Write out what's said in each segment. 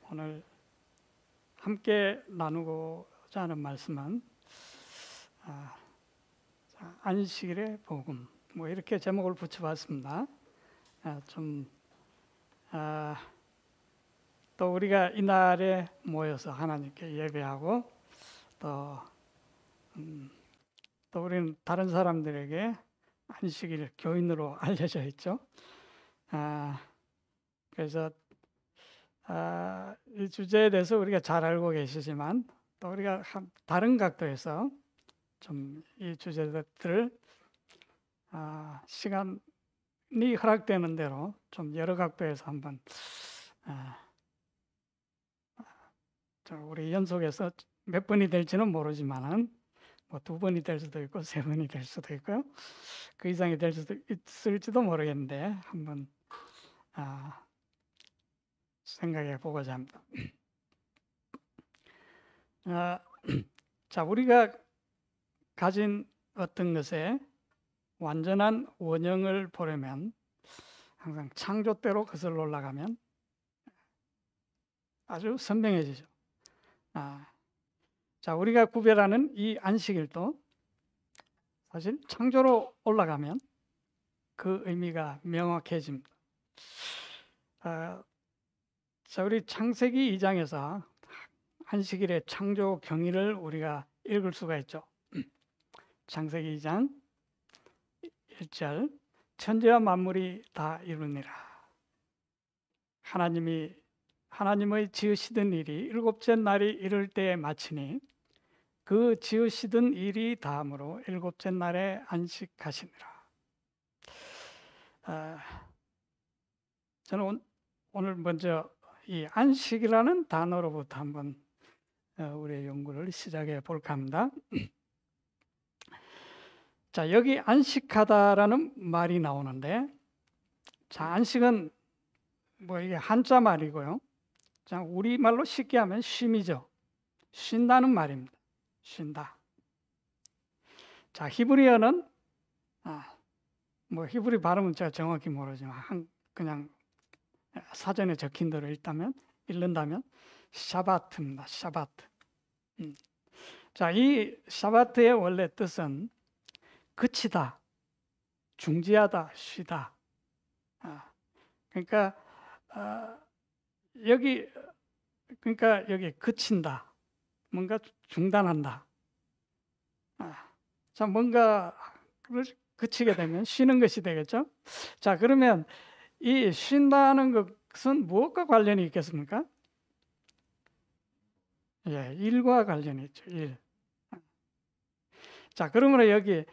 오늘 함께 나누고자 하는 말씀은 안식일의 복음, 뭐 이렇게 제목을 붙여봤습니다. 또 우리가 이날에 모여서 하나님께 예배하고 또 우리는 다른 사람들에게 안식일 교인으로 알려져 있죠. 그래서 이 주제에 대해서 우리가 잘 알고 계시지만 또 우리가 다른 각도에서 좀 이 주제들을 시간이 허락되는 대로 좀 여러 각도에서 한번 우리 연속해서 몇 번이 될지는 모르지만은 뭐 2번이 될 수도 있고 3번이 될 수도 있고요. 그 이상이 될 수도 있을지도 모르겠는데 한번 생각해 보고자 합니다. 자, 우리가 가진 어떤 것에 완전한 원형을 보려면 항상 창조 때로 거슬러 올라가면 아주 선명해지죠. 자, 우리가 구별하는 이 안식일도 사실 창조로 올라가면 그 의미가 명확해집니다. 자, 우리 창세기 2장에서 안식일의 창조 경위를 우리가 읽을 수가 있죠. 창세기 2장 1절 천지와 만물이 다 이루니라. 하나님의 지으시던 일이 일곱째 날이 이를 때에 마치니 그 지으시던 일이 다음으로 일곱째 날에 안식하시니라. 저는 오늘 먼저 이 안식이라는 단어로부터 한번 우리의 연구를 시작해 볼까 합니다. 자, 여기 안식하다라는 말이 나오는데, 자, 안식은 뭐 이게 한자 말이고요. 자, 우리말로 쉽게 하면 쉼이죠. 쉰다는 말입니다. 쉰다. 자, 히브리어는 뭐 히브리 발음은 제가 정확히 모르지만 그냥 사전에 적힌 대로 읽는다면 샤바트입니다. 샤바트. 자, 이 샤바트의 원래 뜻은 그치다, 중지하다, 쉬다. 그러니까 여기 그친다, 뭔가 중단한다. 자, 뭔가 그치게 되면 쉬는 것이 되겠죠. 자, 그러면 이 쉰다는 것은 무엇과 관련이 있겠습니까? 예, 일과 관련이 있죠. 일. 자, 그러므로 여기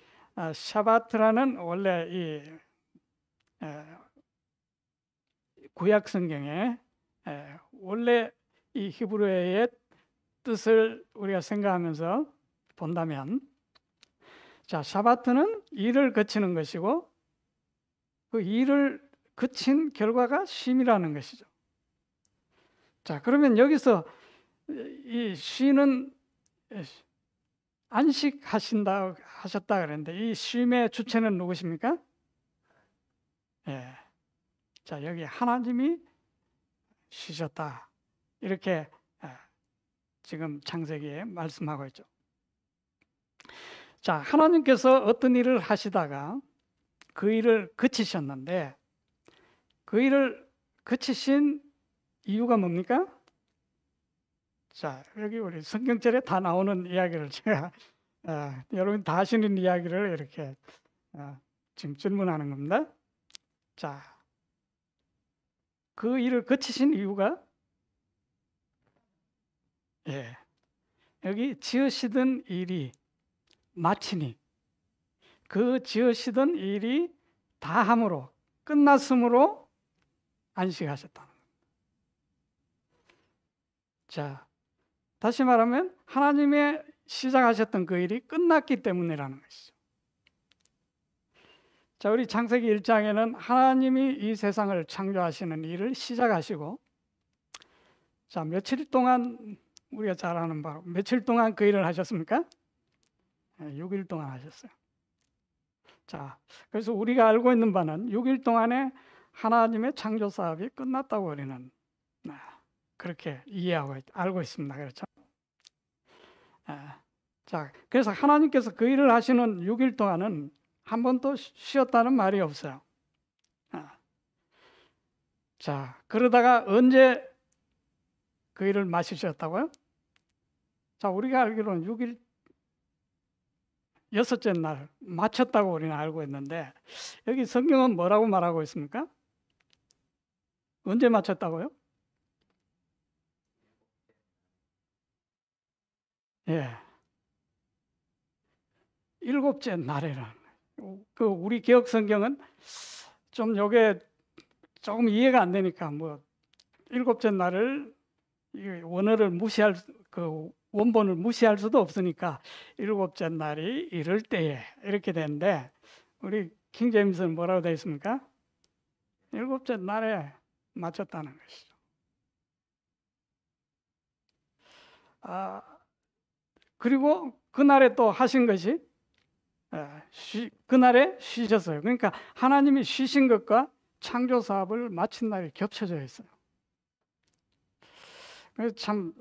샤바트라는 원래 이 구약 성경에 원래 이 히브리어의 뜻을 우리가 생각하면서 본다면, 자, 샤바트는 일을 그치는 것이고 그 일을 그친 결과가 쉼이라는 것이죠. 자, 그러면 여기서 이 쉬는 안식하신다 하셨다 그랬는데 이 쉼의 주체는 누구십니까? 예. 자, 여기 하나님이 쉬셨다, 이렇게 지금 창세기에 말씀하고 있죠. 자, 하나님께서 어떤 일을 하시다가 그 일을 그치셨는데 그 일을 그치신 이유가 뭡니까? 자, 여기 우리 성경절에 다 나오는 이야기를 제가 여러분 다 아시는 이야기를 이렇게 지금 질문하는 겁니다. 자, 그 일을 그치신 이유가 여기 지으시던 일이 마치니 그 지으시던 일이 다함으로 끝났으므로 안식하셨다. 자, 다시 말하면 하나님의 시작하셨던 그 일이 끝났기 때문이라는 것이죠. 자, 우리 창세기 1장에는 하나님이 이 세상을 창조하시는 일을 시작하시고, 자, 며칠 동안 우리가 잘 아는 바로 며칠 동안 그 일을 하셨습니까? 6일 동안 하셨어요. 자, 그래서 우리가 알고 있는 바는 6일 동안에 하나님의 창조 사업이 끝났다고 우리는 그렇게 이해하고 알고 있습니다. 그렇죠? 자, 그래서 하나님께서 그 일을 하시는 6일 동안은 한 번도 쉬었다는 말이 없어요. 자, 그러다가 언제 그 일을 마치셨다고요? 자, 우리가 알기로는 6일 여섯째 날 마쳤다고 우리는 알고 있는데 여기 성경은 뭐라고 말하고 있습니까? 언제 마쳤다고요? 예, 일곱째 날에는 그 우리 개혁 성경은 좀 요게 조금 이해가 안 되니까 뭐 일곱째 날을 원어를 무시할 그 원본을 무시할 수도 없으니까 일곱째 날이 이럴 때에 이렇게 되는데 우리 킹제임스는 뭐라고 되어 있습니까? 일곱째 날에 마쳤다는 것이죠. 그리고 그날에 또 하신 것이 그날에 쉬셨어요. 그러니까 하나님이 쉬신 것과 창조 사업을 마친 날이 겹쳐져 있어요. 그래서 참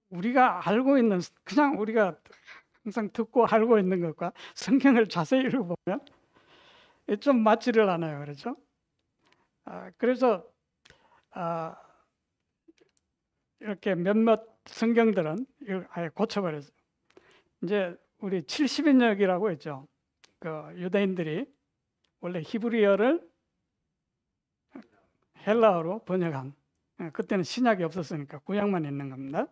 우리가 알고 있는 그냥 우리가 항상 듣고 알고 있는 것과 성경을 자세히 읽어보면 좀 맞지를 않아요. 그렇죠? 그래서 이렇게 몇몇 성경들은 아예 고쳐버렸어요. 이제 우리 70인역이라고 있죠. 그 유대인들이 원래 히브리어를 헬라어로 번역한, 그때는 신약이 없었으니까 구약만 있는 겁니다.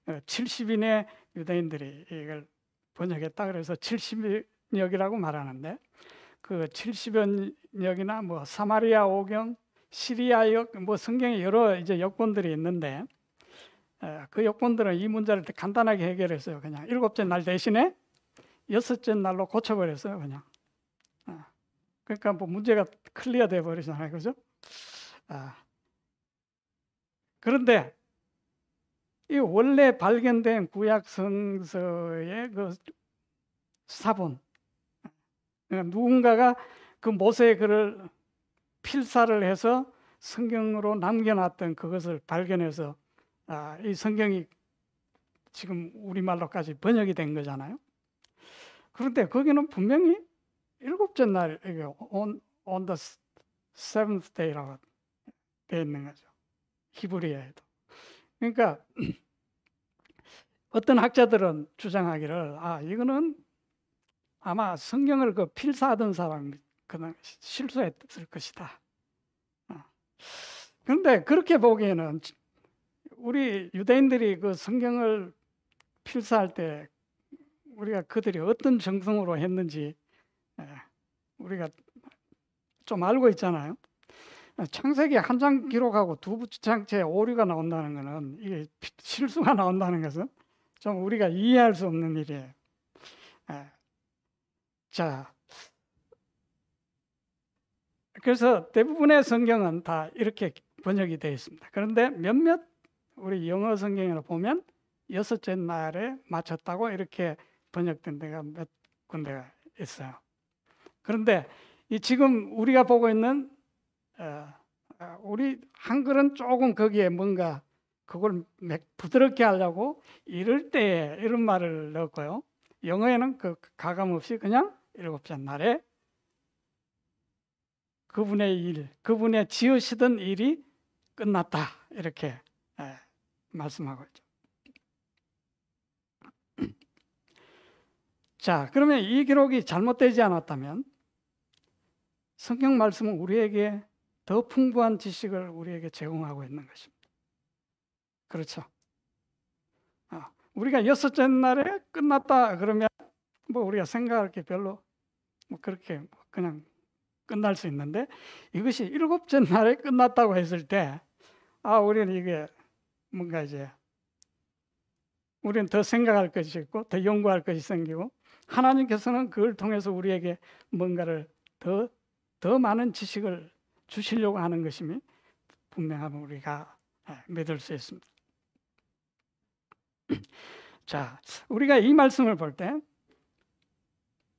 70인의 유대인들이 이걸 번역했다 그래서 70인역이라고 말하는데 그 70인역이나 뭐 사마리아 오경, 시리아역 뭐 성경에 여러 이제 역본들이 있는데 그 역본들은 이 문제를 간단하게 해결했어요. 그냥 일곱째 날 대신에 여섯째 날로 고쳐버렸어요. 그냥. 그러니까 뭐 문제가 클리어 돼 버리잖아요, 그죠? 그런데 이 원래 발견된 구약 성서의 그 사본, 그러니까 누군가가 그 모세의 글을 필사를 해서 성경으로 남겨놨던 그것을 발견해서 이 성경이 지금 우리말로까지 번역이 된 거잖아요. 그런데 거기는 분명히 일곱째 날 on the seventh day라고 되어 있는 거죠. 히브리어에도. 그러니까 어떤 학자들은 주장하기를 이거는 아마 성경을 그 필사하던 사람이 그냥 실수했을 것이다. 그런데 그렇게 보기에는 우리 유대인들이 그 성경을 필사할 때 우리가 그들이 어떤 정성으로 했는지 우리가 좀 알고 있잖아요. 창세기 한 장 기록하고 두 장째 오류가 나온다는 것은 이게 실수가 나온다는 것은 좀 우리가 이해할 수 없는 일이에요. 자, 그래서 대부분의 성경은 다 이렇게 번역이 되어 있습니다. 그런데 몇몇 우리 영어 성경을 보면 여섯째 날에 마쳤다고 이렇게 번역된 데가 몇 군데가 있어요. 그런데 이 지금 우리가 보고 있는 우리 한글은 조금 거기에 뭔가 그걸 부드럽게 하려고 이럴 때에 이런 말을 넣었고요. 영어에는 그 가감 없이 그냥 일곱째 날에 그분의 일, 그분의 지으시던 일이 끝났다 이렇게 말씀하고 있죠. 자, 그러면 이 기록이 잘못되지 않았다면 성경 말씀은 우리에게 더 풍부한 지식을 우리에게 제공하고 있는 것입니다. 그렇죠? 우리가 여섯째 날에 끝났다 그러면 뭐 우리가 생각할 게 별로 뭐 그렇게 그냥 끝날 수 있는데 이것이 일곱째 날에 끝났다고 했을 때 우리는 이게 뭔가 이제 우리는 더 생각할 것이 있고 더 연구할 것이 생기고 하나님께서는 그걸 통해서 우리에게 뭔가를 더 많은 지식을 주시려고 하는 것임이 분명함을 우리가 믿을 수 있습니다. 자, 우리가 이 말씀을 볼 때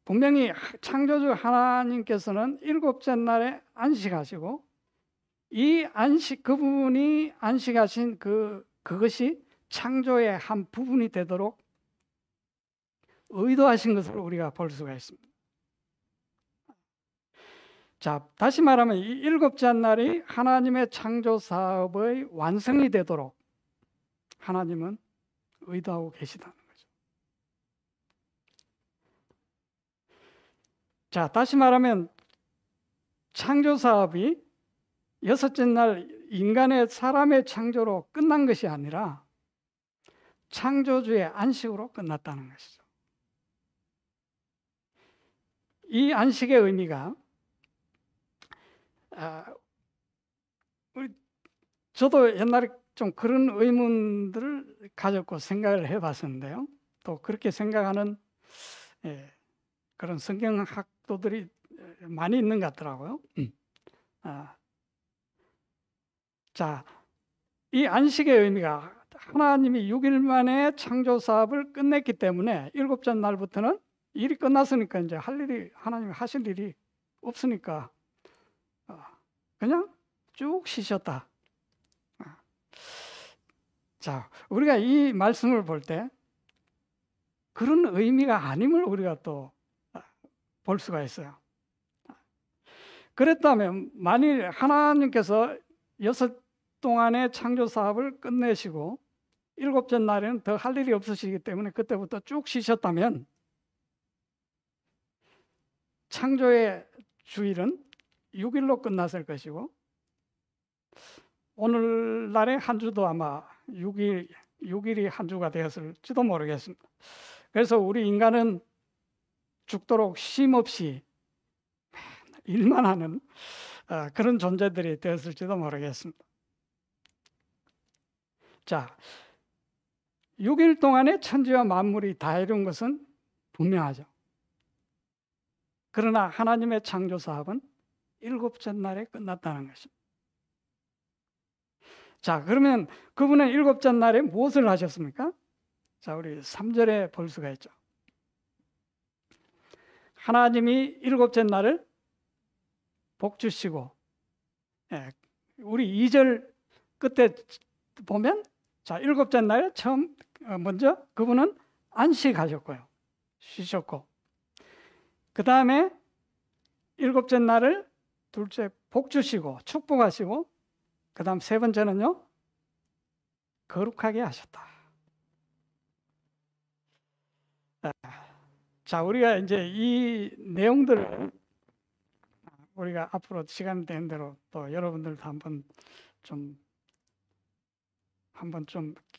분명히 창조주 하나님께서는 일곱째 날에 안식하시고 이 안식, 그분이 안식하신 그것이 창조의 한 부분이 되도록 의도하신 것을 우리가 볼 수가 있습니다. 자, 다시 말하면 이 일곱째 날이 하나님의 창조 사업의 완성이 되도록 하나님은 의도하고 계시다는 거죠. 자, 다시 말하면 창조 사업이 여섯째 날 인간의 사람의 창조로 끝난 것이 아니라 창조주의 안식으로 끝났다는 것이죠. 이 안식의 의미가 저도 옛날에 좀 그런 의문들을 가졌고 생각을 해봤었는데요. 또 그렇게 생각하는 그런 성경학도들이 많이 있는 것 같더라고요. 자, 이 안식의 의미가 하나님이 6일 만에 창조 사업을 끝냈기 때문에 일곱째 날부터는 일이 끝났으니까 이제 하나님이 하실 일이 없으니까 그냥 쭉 쉬셨다. 자, 우리가 이 말씀을 볼 때 그런 의미가 아님을 우리가 또 볼 수가 있어요. 그랬다면 만일 하나님께서 6 동안의 창조 사업을 끝내시고 일곱째 날에는 더 할 일이 없으시기 때문에 그때부터 쭉 쉬셨다면 창조의 주일은 6일로 끝났을 것이고 오늘날의 한 주도 아마 6일이 한 주가 되었을지도 모르겠습니다. 그래서 우리 인간은 죽도록 쉼 없이 일만 하는 그런 존재들이 되었을지도 모르겠습니다. 자, 6일 동안에 천지와 만물이 다 이룬 것은 분명하죠. 그러나 하나님의 창조 사업은 일곱째 날에 끝났다는 것입니다. 자, 그러면 그분은 일곱째 날에 무엇을 하셨습니까? 자, 우리 3절에 볼 수가 있죠. 하나님이 일곱째 날을 복 주시고, 우리 2절 끝에 보면, 자, 일곱째 날에 먼저 그분은 안식하셨고요. 쉬셨고, 그 다음에 일곱째 날을 둘째 복 주시고, 축복하시고, 그 다음 세 번째는요, 거룩하게 하셨다. 자, 우리가 이제 이 내용들을 우리가 앞으로 시간 되는 대로 또 여러분들도 한번 좀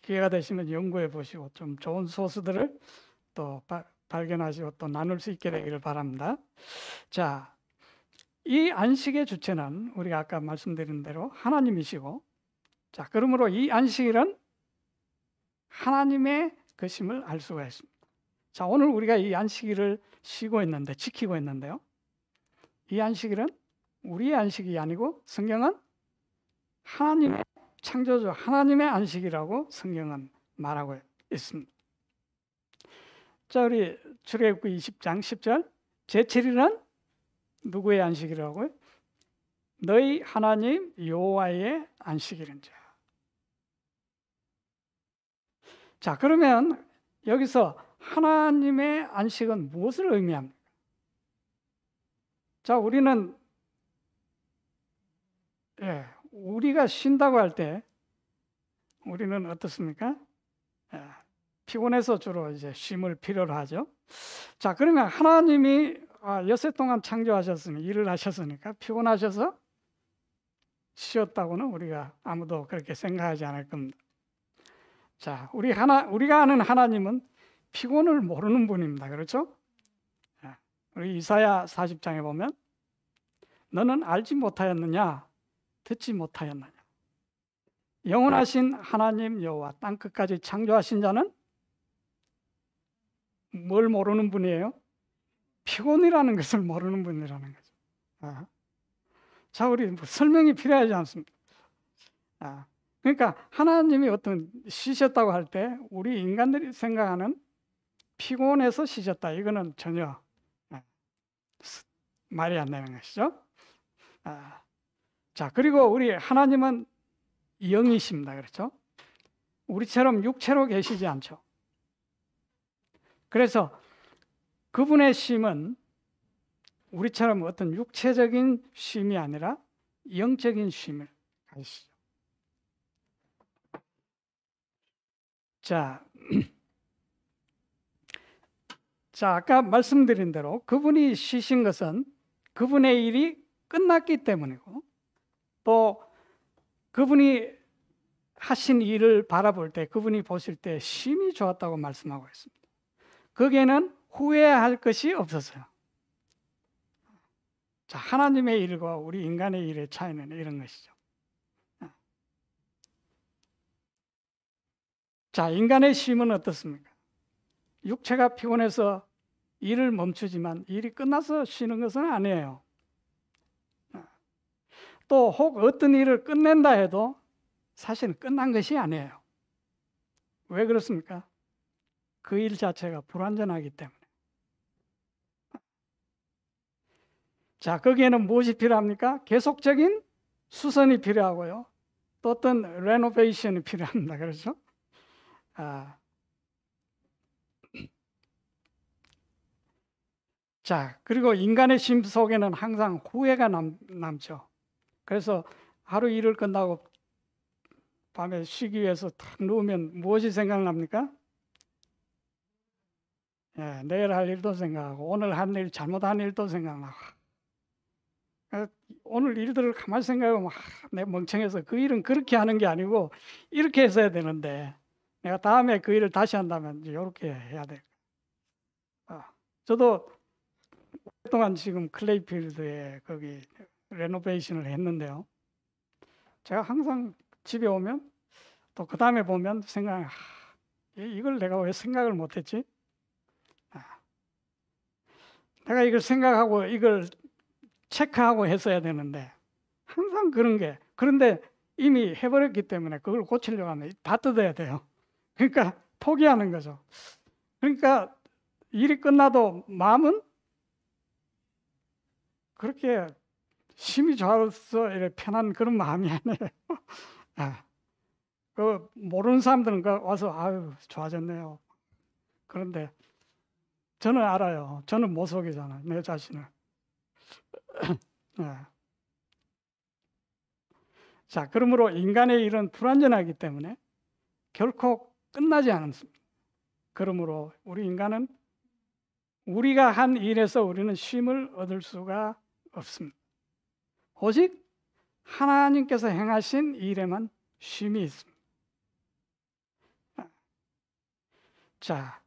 기회가 되시면 연구해 보시고 좀 좋은 소스들을 또 발견하시고 또 나눌 수 있게 되기를 바랍니다. 자, 이 안식의 주체는 우리가 아까 말씀드린 대로 하나님이시고, 자, 그러므로 이 안식일은 하나님의 것임을 알 수가 있습니다. 자, 오늘 우리가 이 안식일을 지키고 있는데요. 이 안식일은 우리의 안식이 아니고 성경은 하나님의 창조주 하나님의 안식이라고 성경은 말하고 있습니다. 자, 우리 출애굽기 20장 10절 제7일은 누구의 안식이라고요? 너희 하나님 여호와의 안식일인자. 자, 그러면 여기서 하나님의 안식은 무엇을 의미합니까? 자, 우리는 우리가 쉰다고 할 때 우리는 어떻습니까? 피곤해서 주로 이제 쉼을 필요로 하죠. 자, 그러면 하나님이 6해 동안 창조하셨으니 일을 하셨으니까 피곤하셔서 쉬었다고는 우리가 아무도 그렇게 생각하지 않을 겁니다. 자, 우리가 아는 하나님은 피곤을 모르는 분입니다. 그렇죠? 우리 이사야 40장에 보면 너는 알지 못하였느냐? 듣지 못하였느냐? 영원하신 하나님 여호와 땅 끝까지 창조하신 자는 뭘 모르는 분이에요? 피곤이라는 것을 모르는 분이라는 거죠. 자, 우리 설명이 필요하지 않습니다. 그러니까 하나님이 어떤 쉬셨다고 할 때 우리 인간들이 생각하는 피곤해서 쉬셨다, 이거는 전혀 말이 안 되는 것이죠. 자, 그리고 우리 하나님은 영이십니다. 그렇죠? 우리처럼 육체로 계시지 않죠. 그래서 그분의 쉼은 우리처럼 어떤 육체적인 쉼이 아니라 영적인 쉼을 가지시죠. 자, 아까 말씀드린 대로 그분이 쉬신 것은 그분의 일이 끝났기 때문이고, 또 그분이 하신 일을 바라볼 때, 그분이 보실 때 쉼이 좋았다고 말씀하고 있습니다. 거기에는 후회할 것이 없었어요. 자, 하나님의 일과 우리 인간의 일의 차이는 이런 것이죠. 자, 인간의 쉼은 어떻습니까? 육체가 피곤해서 일을 멈추지만 일이 끝나서 쉬는 것은 아니에요. 또 혹 어떤 일을 끝낸다 해도 사실은 끝난 것이 아니에요. 왜 그렇습니까? 그 일 자체가 불완전하기 때문에. 자, 거기에는 무엇이 필요합니까? 계속적인 수선이 필요하고요. 또 어떤 레노베이션이 필요합니다. 그렇죠? 자, 그리고 인간의 심 속에는 항상 후회가 남죠. 그래서 하루 일을 끝나고 밤에 쉬기 위해서 탁 누우면 무엇이 생각납니까? 예, 내일 할 일도 생각하고 오늘 한 일, 잘못한 일도 생각나고, 오늘 일들을 가만히 생각하면 내 멍청해서 그 일은 그렇게 하는 게 아니고 이렇게 했어야 되는데 내가 다음에 그 일을 다시 한다면 이제 이렇게 해야 돼. 저도 오랫동안 지금 클레이필드에 거기 레노베이션을 했는데요. 제가 항상 집에 오면 또 그 다음에 보면 생각, 이걸 내가 왜 생각을 못했지? 내가 이걸 생각하고 이걸 체크하고 했어야 되는데 항상 그런 게, 그런데 이미 해버렸기 때문에 그걸 고치려고 하면 다 뜯어야 돼요. 그러니까 포기하는 거죠. 그러니까 일이 끝나도 마음은 그렇게 심히 좋아서 이렇게 편한 그런 마음이 아니에요. 그 모르는 사람들은 와서 아유 좋아졌네요. 그런데 저는 알아요. 저는 못 속이잖아요, 내 자신을. 자, 그러므로 인간의 일은 불완전하기 때문에 결코 끝나지 않습니다. 그러므로 우리 인간은 우리가 한 일에서 우리는 쉼을 얻을 수가 없습니다. 오직 하나님께서 행하신 일에만 쉼이 있습니다. 자,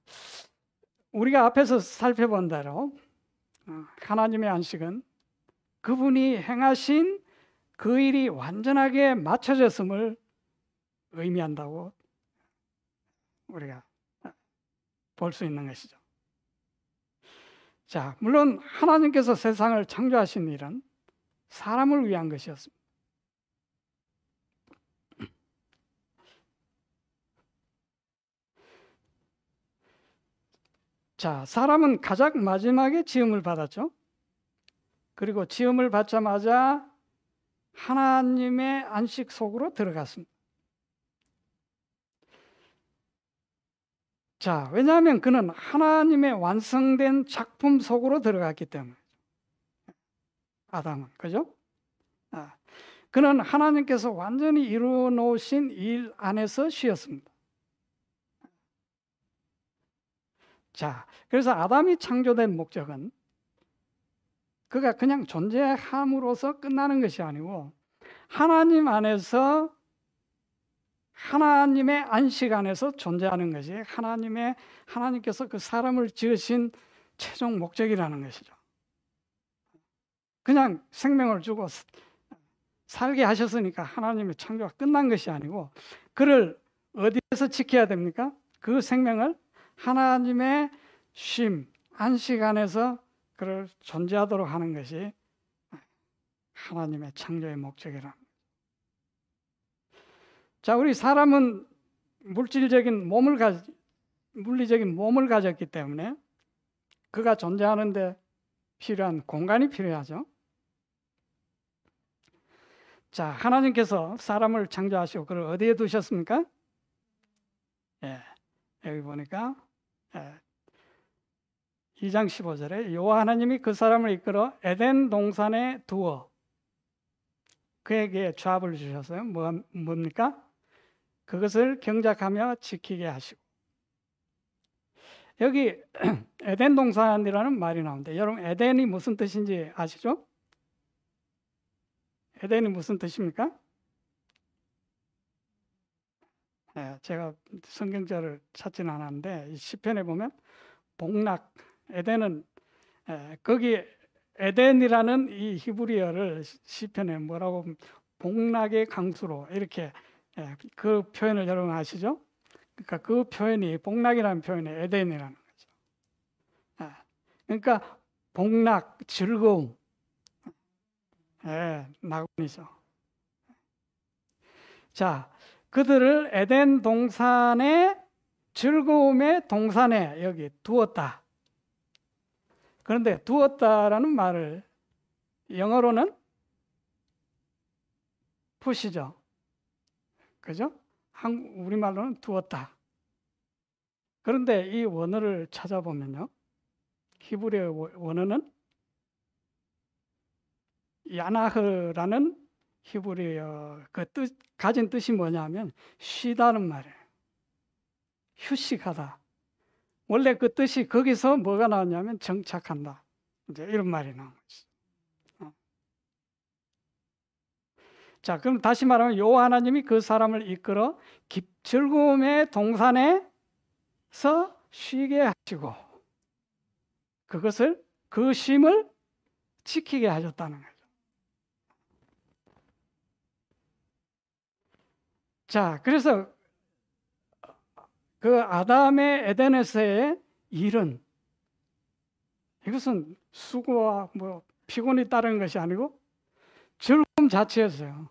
우리가 앞에서 살펴본 대로 하나님의 안식은 그분이 행하신 그 일이 완전하게 맞춰졌음을 의미한다고 우리가 볼 수 있는 것이죠. 자, 물론 하나님께서 세상을 창조하신 일은 사람을 위한 것이었습니다. 자, 사람은 가장 마지막에 지음을 받았죠. 그리고 지음을 받자마자 하나님의 안식 속으로 들어갔습니다. 자, 왜냐하면 그는 하나님의 완성된 작품 속으로 들어갔기 때문에. 아담은, 그죠? 그는 하나님께서 완전히 이루어 놓으신 일 안에서 쉬었습니다. 자, 그래서 아담이 창조된 목적은 그가 그냥 존재함으로써 끝나는 것이 아니고 하나님 안에서, 하나님의 안식 안에서 존재하는 것이 하나님께서 그 사람을 지으신 최종 목적이라는 것이죠. 그냥 생명을 주고 살게 하셨으니까 하나님의 창조가 끝난 것이 아니고 그를 어디에서 지켜야 됩니까? 그 생명을 하나님의 쉼, 안식 안에서 그를 존재하도록 하는 것이 하나님의 창조의 목적이랍니다. 자, 우리 사람은 물리적인 몸을 가졌기 때문에 그가 존재하는 데 필요한 공간이 필요하죠. 자, 하나님께서 사람을 창조하시고 그를 어디에 두셨습니까? 예, 여기 보니까 2장 15절에 여호와 하나님이 그 사람을 이끌어 에덴 동산에 두어 그에게 조합을 주셨어요. 뭡니까? 그것을 경작하며 지키게 하시고. 여기 에덴 동산이라는 말이 나오는데 여러분 에덴이 무슨 뜻인지 아시죠? 에덴이 무슨 뜻입니까? 제가 성경절을 찾지는 않았는데 이 시편에 보면 복락, 에덴은 거기 에덴이라는 이 히브리어를 시편에 뭐라고 복락의 강수로 이렇게 그 표현을 여러분 아시죠? 그러니까 그 표현이 복락이라는 표현이 에덴이라는 거죠. 그러니까 복락, 즐거움, 낙원이죠. 자, 그들을 에덴 동산의 즐거움의 동산에 여기 두었다. 그런데 두었다라는 말을 영어로는 푸시죠. 그죠? 우리말로는 두었다. 그런데 이 원어를 찾아보면요. 히브리어 원어는 야나흐라는 히브리어 가진 뜻이 뭐냐면 쉬다는 말이에요. 휴식하다. 원래 그 뜻이 거기서 뭐가 나왔냐면 정착한다. 이제 이런 말이 나온 거죠. 자, 그럼 다시 말하면 여호와 하나님이 그 사람을 이끌어 즐거움의 동산에서 쉬게 하시고 그것을 그 쉼을 지키게 하셨다는 거죠. 자, 그래서 그 아담의 에덴에서의 일은 이것은 수고와 뭐 피곤이 따른 것이 아니고 즐거움 자체였어요.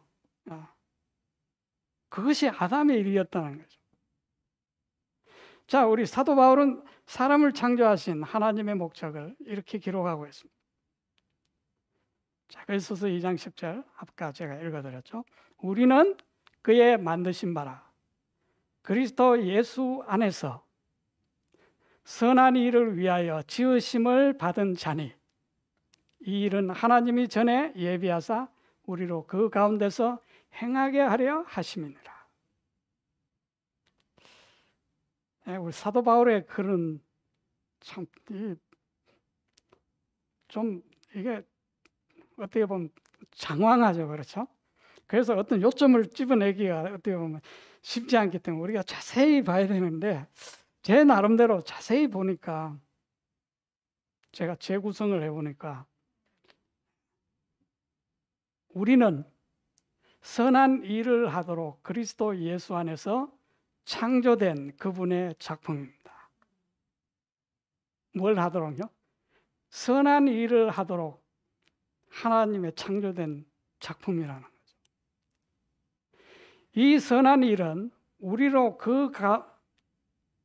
그것이 아담의 일이었다는 거죠. 자, 우리 사도 바울은 사람을 창조하신 하나님의 목적을 이렇게 기록하고 있습니다. 자, 그래서 2장 10절 아까 제가 읽어드렸죠. 우리는 그의 만드신 바라 그리스도 예수 안에서 선한 일을 위하여 지으심을 받은 자니 이 일은 하나님이 전에 예비하사 우리로 그 가운데서 행하게 하려 하심이니라. 우리 사도 바울의 글은 참 좀 이게 어떻게 보면 장황하죠, 그렇죠? 그래서 어떤 요점을 집어내기가 어떻게 보면 쉽지 않기 때문에 우리가 자세히 봐야 되는데 제 나름대로 자세히 보니까 제가 재구성을 해보니까 우리는 선한 일을 하도록 그리스도 예수 안에서 창조된 그분의 작품입니다. 뭘 하도록요? 선한 일을 하도록 하나님의 창조된 작품이라는 거죠. 이 선한 일은 우리로 그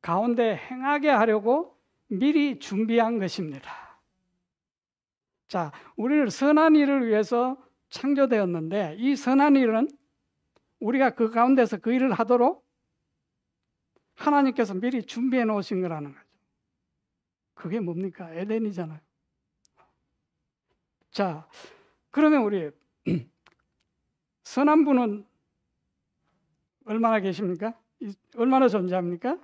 가운데 행하게 하려고 미리 준비한 것입니다. 자, 우리는 선한 일을 위해서 창조되었는데 이 선한 일은 우리가 그 가운데서 그 일을 하도록 하나님께서 미리 준비해 놓으신 거라는 거죠. 그게 뭡니까? 에덴이잖아요. 자, 그러면 우리 선한 분은 얼마나 계십니까? 얼마나 존재합니까?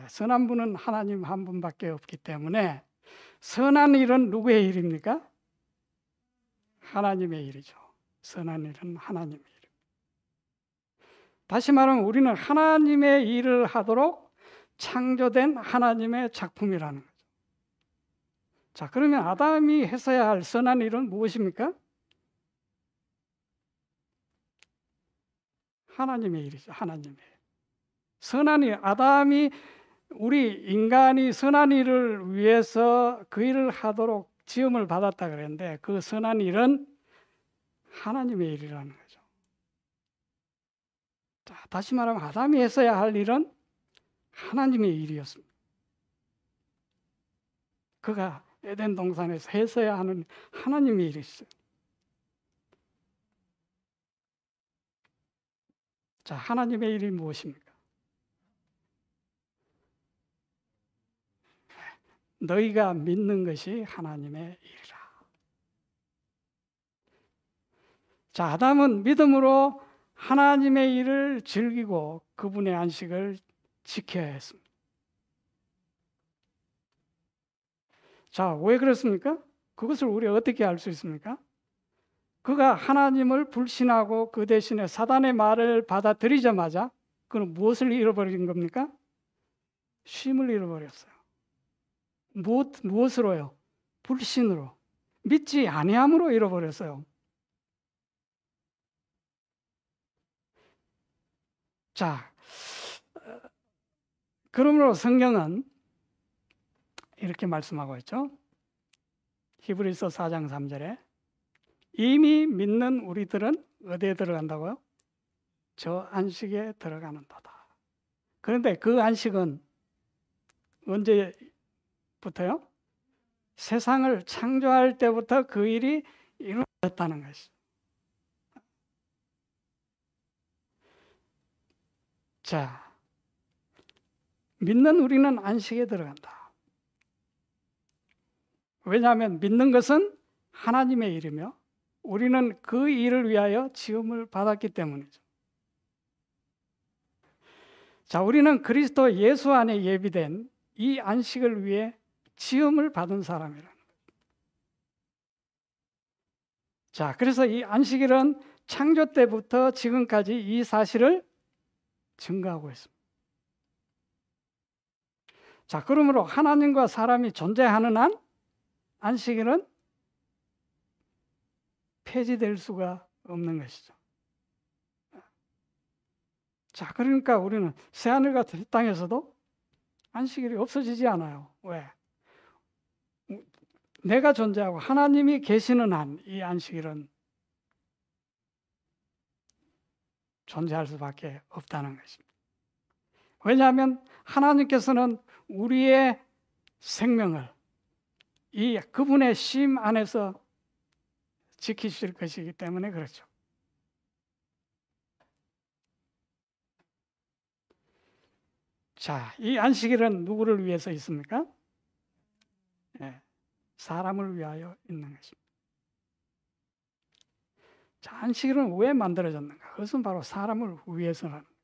선한 분은 하나님 한 분밖에 없기 때문에 선한 일은 누구의 일입니까? 하나님의 일이죠. 선한 일은 하나님의 일. 다시 말하면 우리는 하나님의 일을 하도록 창조된 하나님의 작품이라는 거죠. 자, 그러면 아담이 했어야 할 선한 일은 무엇입니까? 하나님의 일이죠. 하나님의 일. 선한 일, 아담이 우리 인간이 선한 일을 위해서 그 일을 하도록 지음을 받았다 그랬는데 그 선한 일은 하나님의 일이라는 거죠. 자, 다시 말하면 아담이 했어야 할 일은 하나님의 일이었습니다. 그가 에덴 동산에서 했어야 하는 하나님의 일이 있어요. 자, 하나님의 일이 무엇입니까? 너희가 믿는 것이 하나님의 일이라. 자, 아담은 믿음으로 하나님의 일을 즐기고 그분의 안식을 지켜야 했습니다. 자, 왜 그렇습니까? 그것을 우리가 어떻게 알 수 있습니까? 그가 하나님을 불신하고 그 대신에 사단의 말을 받아들이자마자 그는 무엇을 잃어버린 겁니까? 쉼을 잃어버렸어요. 무엇으로요? 불신으로, 믿지 아니함으로 잃어버렸어요. 자, 그러므로 성경은 이렇게 말씀하고 있죠. 히브리서 4장 3절에 이미 믿는 우리들은 어디에 들어간다고요? 저 안식에 들어가는도다. 그런데 그 안식은 언제부터요? 세상을 창조할 때부터 그 일이 이루어졌다는 것이죠. 자, 믿는 우리는 안식에 들어간다. 왜냐하면 믿는 것은 하나님의 일이며 우리는 그 일을 위하여 지음을 받았기 때문이죠. 자, 우리는 그리스도 예수 안에 예비된 이 안식을 위해 지음을 받은 사람이라는 거예요. 자, 그래서 이 안식일은 창조 때부터 지금까지 이 사실을 증거하고 있습니다. 자, 그러므로 하나님과 사람이 존재하는 한 안식일은 폐지될 수가 없는 것이죠. 자, 그러니까 우리는 새하늘 같은 땅에서도 안식일이 없어지지 않아요. 왜? 내가 존재하고 하나님이 계시는 한 이 안식일은 존재할 수밖에 없다는 것입니다. 왜냐하면 하나님께서는 우리의 생명을 이 그분의 쉼 안에서 지키실 것이기 때문에 그렇죠. 자, 이 안식일은 누구를 위해서 있습니까? 네, 사람을 위하여 있는 것입니다. 자, 안식일은 왜 만들어졌는가? 그것은 바로 사람을 위해서라는 거죠.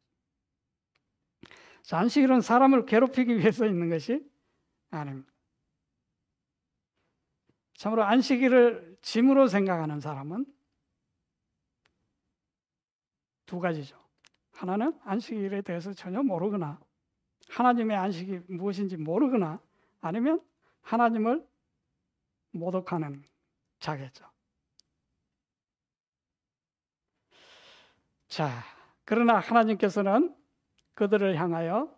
자, 안식일은 사람을 괴롭히기 위해서 있는 것이 아닙니다. 참으로 안식일을 짐으로 생각하는 사람은 두 가지죠. 하나는 안식일에 대해서 전혀 모르거나 하나님의 안식이 무엇인지 모르거나 아니면 하나님을 모독하는 자겠죠. 자, 그러나 하나님께서는 그들을 향하여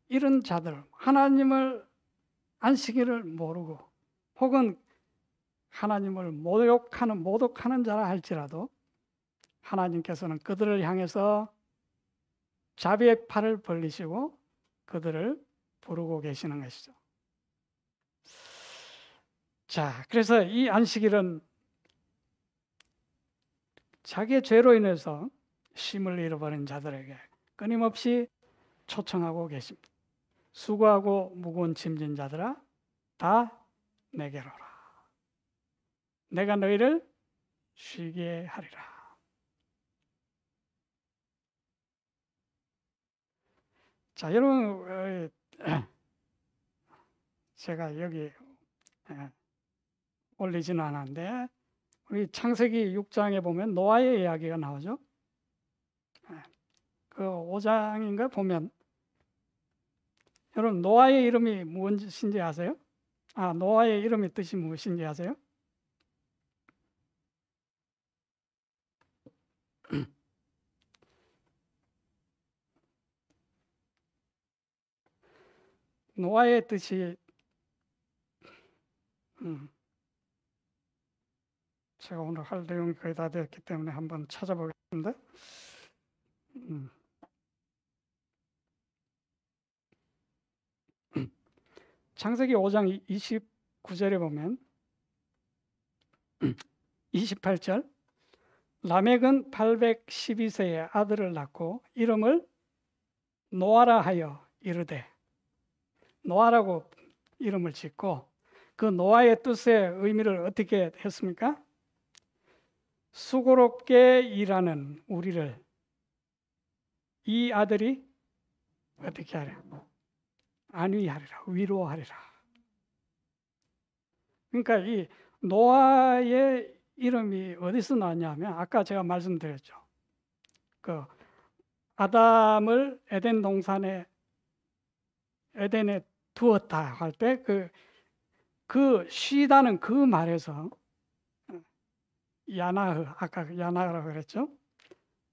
이런 자들, 하나님을 안식일을 모르고 혹은 하나님을 모독하는 자라 할지라도 하나님께서는 그들을 향해서 자비의 팔을 벌리시고 그들을 부르고 계시는 것이죠. 자, 그래서 이 안식일은 자기의 죄로 인해서 쉼을 잃어버린 자들에게 끊임없이 초청하고 계십니다. 수고하고 무거운 짐진 자들아 다 내게로 오라. 내가 너희를 쉬게 하리라. 자, 여러분, 제가 여기 올리지는 않았는데 우리 창세기 6장에 보면 노아의 이야기가 나오죠. 그 5장인가 보면 여러분 노아의 이름이 무엇인지 아세요? 노아의 이름의 뜻이 무엇인지 아세요? 노아의 뜻이 제가 오늘 할 내용이 거의 다 되었기 때문에 한번 찾아보겠습니다. 창세기 5장 29절에 보면 28절 라멕은 812세에 아들을 낳고 이름을 노아라 하여 이르되, 노아라고 이름을 짓고 그 노아의 뜻의 의미를 어떻게 했습니까? 수고롭게 일하는 우리를 이 아들이 어떻게 하랴? 안위하리라, 위로하리라. 그러니까 이 노아의 이름이 어디서 나왔냐면 아까 제가 말씀드렸죠. 그 아담을 에덴 동산에 에덴에 두었다 할 때 그 쉬다는 그 말에서 야나흐, 아까 야나흐라고 그랬죠.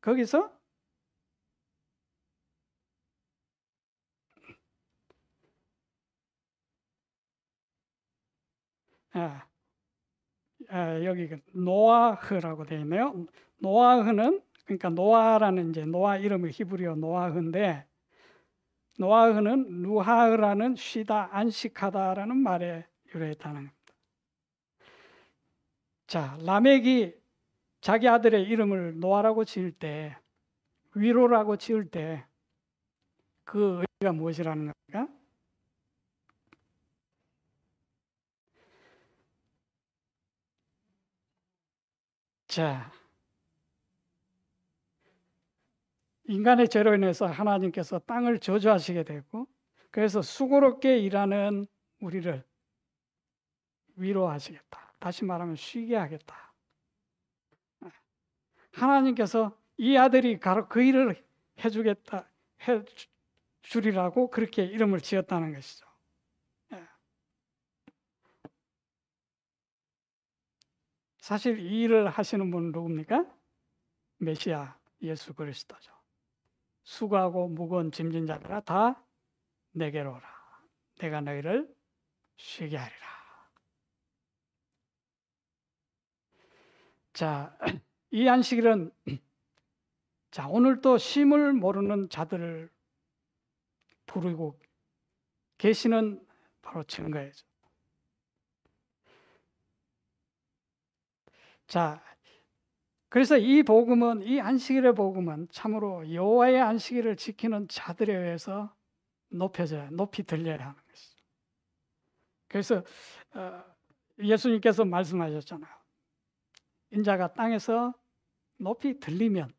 거기서 여기 노아흐라고 되어 있네요. 노아흐는 그러니까 노아라는 이제 노아 이름이 히브리어 노아흐인데 노아흐는 누하흐라는 쉬다 안식하다라는 말에 유래했다는 겁니다. 자, 라멕이 자기 아들의 이름을 노아라고 지을 때 위로라고 지을 때 그 의미가 무엇이라는 겁니까? 자, 인간의 죄로 인해서 하나님께서 땅을 저주하시게 되고 그래서 수고롭게 일하는 우리를 위로하시겠다. 다시 말하면 쉬게 하겠다. 하나님께서 이 아들이 바로 그 일을 해주겠다, 해주리라고 그렇게 이름을 지었다는 것이죠. 사실 이 일을 하시는 분은 누굽니까? 메시아 예수 그리스도죠. 수고하고 무거운 짐진 자들아 다 내게로 오라. 내가 너희를 쉬게 하리라. 자, 이 안식일은 자, 오늘 또 쉼을 모르는 자들을 부르고 계시는 바로 증거예요. 자, 그래서 이 복음은 이 안식일의 복음은 참으로 여호와의 안식일을 지키는 자들에 의해서 높이 들려야 하는 것이죠. 그래서 예수님께서 말씀하셨잖아요. 인자가 땅에서 높이 들리면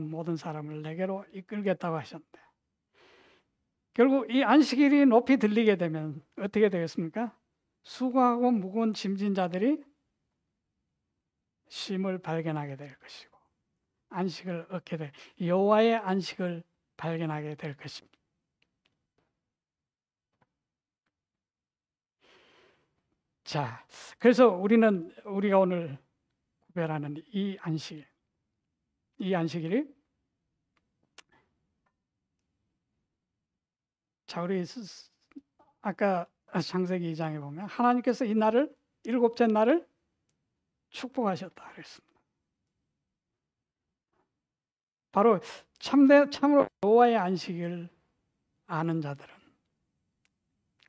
모든 사람을 내게로 이끌겠다고 하셨는데 결국 이 안식일이 높이 들리게 되면 어떻게 되겠습니까? 수고하고 무거운 짐진 자들이 쉼을 발견하게 될 것이고 안식을 얻게 될 여호와의 안식을 발견하게 될 것입니다. 자, 그래서 우리가 오늘 구별하는 이 안식일이 자, 우리 아까 창세기 2장에 보면 하나님께서 이 날을 일곱째 날을 축복하셨다 그랬습니다. 바로 참으로 여호와의 안식을 아는 자들은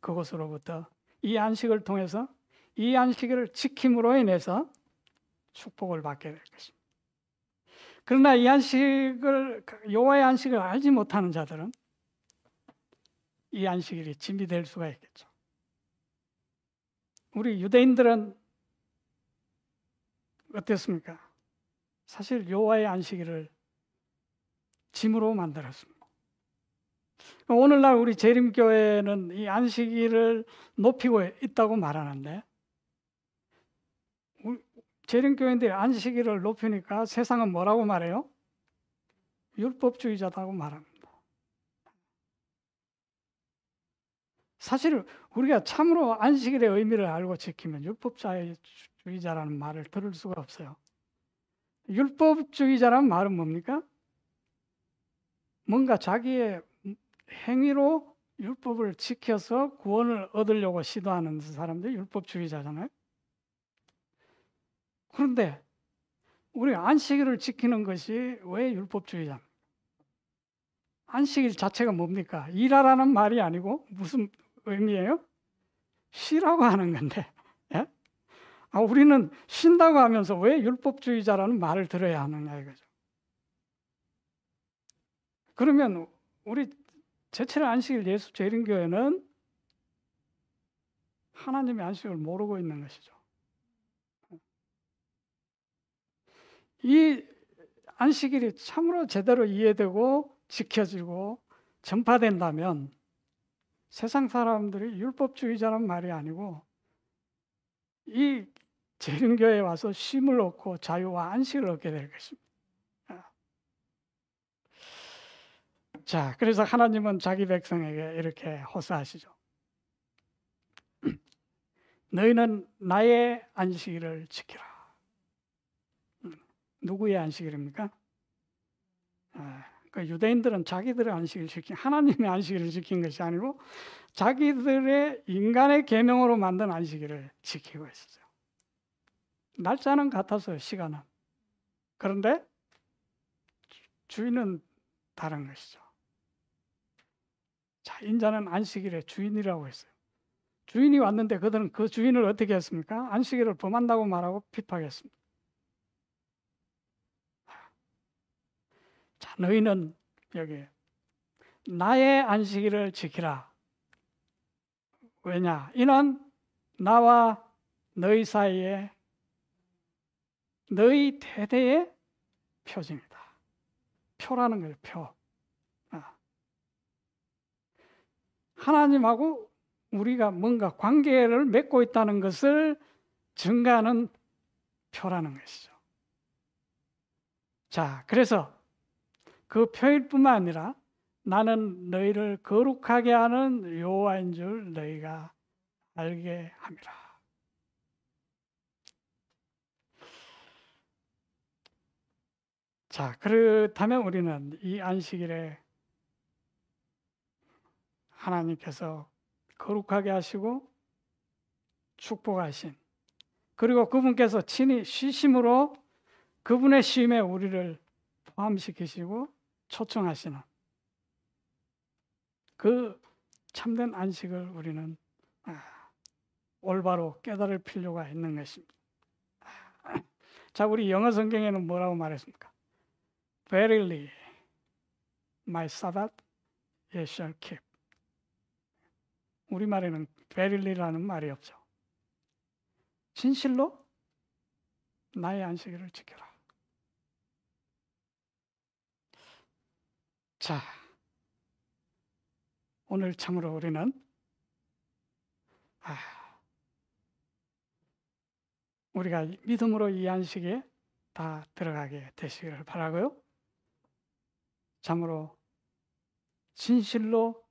그것으로부터 이 안식을 통해서 이 안식을 지킴으로 인해서 축복을 받게 될 것입니다. 그러나 이 여호와의 안식을 알지 못하는 자들은 이 안식일이 짐이 될 수가 있겠죠. 우리 유대인들은 어땠습니까? 사실 여호와의 안식일을 짐으로 만들었습니다. 오늘날 우리 재림교회는 이 안식일을 높이고 있다고 말하는데 재림교회인들이 안식일을 높이니까 세상은 뭐라고 말해요? 율법주의자다고 말합니다. 사실 우리가 참으로 안식일의 의미를 알고 지키면 율법주의자라는 말을 들을 수가 없어요. 율법주의자라는 말은 뭡니까? 뭔가 자기의 행위로 율법을 지켜서 구원을 얻으려고 시도하는 사람들이 율법주의자잖아요. 그런데 우리 안식일을 지키는 것이 왜 율법주의자입니까? 안식일 자체가 뭡니까? 일하라는 말이 아니고 무슨 의미예요? 쉬라고 하는 건데. 예? 우리는 쉰다고 하면서 왜 율법주의자라는 말을 들어야 하느냐 이거죠. 그러면 우리 제철의 안식일 예수 재림교회는 하나님의 안식을 모르고 있는 것이죠. 이 안식일이 참으로 제대로 이해되고 지켜지고 전파된다면 세상 사람들이 율법주의자란 말이 아니고 이 재림교회에 와서 쉼을 얻고 자유와 안식을 얻게 될 것입니다. 자, 그래서 하나님은 자기 백성에게 이렇게 호소하시죠. 너희는 나의 안식일을 지키라. 누구의 안식일입니까? 그 유대인들은 자기들의 안식일을 하나님의 안식일을 지킨 것이 아니고 자기들의 인간의 계명으로 만든 안식일을 지키고 있었어요. 날짜는 같았어요, 시간은. 그런데 주인은 다른 것이죠. 자, 인자는 안식일의 주인이라고 했어요. 주인이 왔는데 그들은 그 주인을 어떻게 했습니까? 안식일을 범한다고 말하고 핍박했습니다. 자, 너희는 여기 나의 안식일을 지키라. 왜냐? 이는 나와 너희 사이에 너희 대대의 표징이다. 표라는 거예요, 표. 하나님하고 우리가 뭔가 관계를 맺고 있다는 것을 증가하는 표라는 것이죠. 자, 그래서 그 표일 뿐만 아니라 나는 너희를 거룩하게 하는 여호와인 줄 너희가 알게 함이라. 자, 그렇다면 우리는 이 안식일에 하나님께서 거룩하게 하시고 축복하신, 그리고 그분께서 친히 쉬심으로 그분의 쉼에 우리를 포함시키시고 초청하시는 그 참된 안식을 우리는 올바로 깨달을 필요가 있는 것입니다. 자, 우리 영어 성경에는 뭐라고 말했습니까? Verily, my Sabbath ye shall keep. 우리말에는 verily라는 말이 없죠. 진실로 나의 안식일을 지켜라. 자, 오늘 참으로 우리는 우리가 믿음으로 이 안식에 다 들어가게 되시기를 바라고요. 참으로 진실로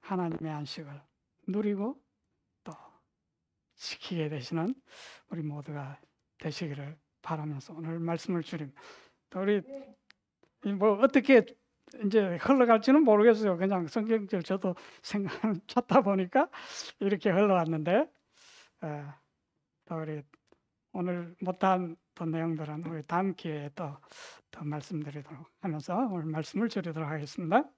하나님의 안식을 누리고 또 지키게 되시는 우리 모두가 되시기를 바라면서 오늘 말씀을 줄입니다. 우리 뭐 어떻게 이제 흘러갈지는 모르겠어요. 그냥 성경절 저도 생각 찾다 보니까 이렇게 흘러왔는데, 또 우리 오늘 못한 또 내용들은 우리 다음 기회에 또 더 말씀드리도록 하면서 오늘 말씀을 줄이도록 하겠습니다.